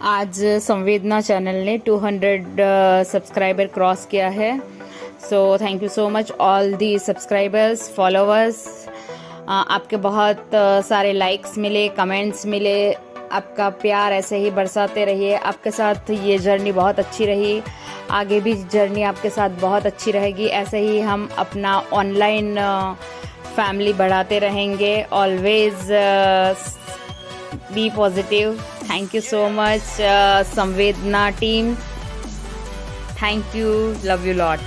आज संवेदना चैनल ने 200 सब्सक्राइबर क्रॉस किया है। So thank you so much all the subscribers, followers. आपके बहुत सारे लाइक्स मिले, कमेंट्स मिले। आपका प्यार ऐसे ही बरसाते रहिए। आपके साथ ये जर्नी बहुत अच्छी रही, आगे भी जर्नी आपके साथ बहुत अच्छी रहेगी। ऐसे ही हम अपना ऑनलाइन फैमिली बढ़ाते रहेंगे। Always be positive. Thank you so much Samvedana team. Thank you, love you lot.